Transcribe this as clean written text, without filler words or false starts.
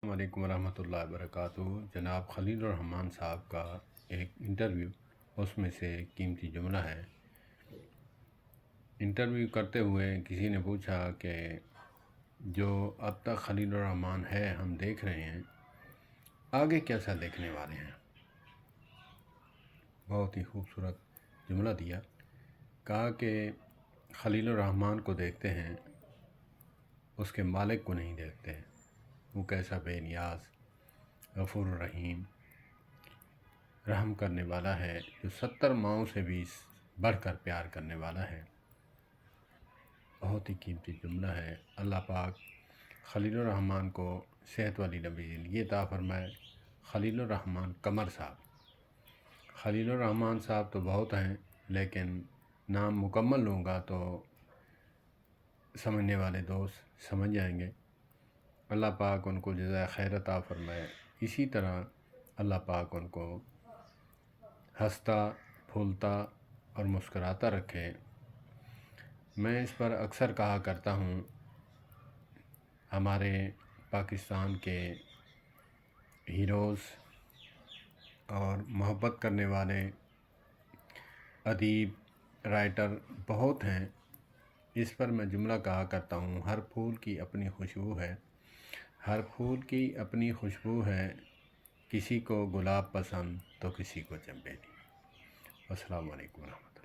السلام علیکم ورحمۃ اللہ وبرکاتہ۔ جناب خلیل الرحمان صاحب کا ایک انٹرویو، اس میں سے ایک قیمتی جملہ ہے۔ انٹرویو کرتے ہوئے کسی نے پوچھا کہ جو اب تک خلیل الرحمان ہے ہم دیکھ رہے ہیں، آگے کیسا دیکھنے والے ہیں؟ بہت ہی خوبصورت جملہ دیا۔ کہا کہ خلیل الرحمان کو دیکھتے ہیں، اس کے مالک کو نہیں دیکھتے ہیں۔ وہ کیسا بے نیاز، غفور الرحیم، رحم کرنے والا ہے، جو 70 ماؤں سے بھی بڑھ کر پیار کرنے والا ہے۔ بہت ہی قیمتی جملہ ہے۔ اللہ پاک خلیل الرحمان کو صحت والی لمبی زندگی عطا فرمائے۔ خلیل الرحمان قمر صاحب، خلیل الرحمان صاحب تو بہت ہیں، لیکن نام مکمل لوں گا تو سمجھنے والے دوست سمجھ جائیں گے۔ اللہ پاک ان کو جزائے خیر عطا فرمائے۔ اسی طرح اللہ پاک ان کو ہنستا پھولتا اور مسکراتا رکھے۔ میں اس پر اکثر کہا کرتا ہوں، ہمارے پاکستان کے ہیروز اور محبت کرنے والے ادیب، رائٹر بہت ہیں۔ اس پر میں جملہ کہا کرتا ہوں، ہر پھول کی اپنی خوشبو ہے، ہر پھول کی اپنی خوشبو ہے، کسی کو گلاب پسند تو کسی کو چنبیلی۔ السلام علیکم ورحمۃ اللہ۔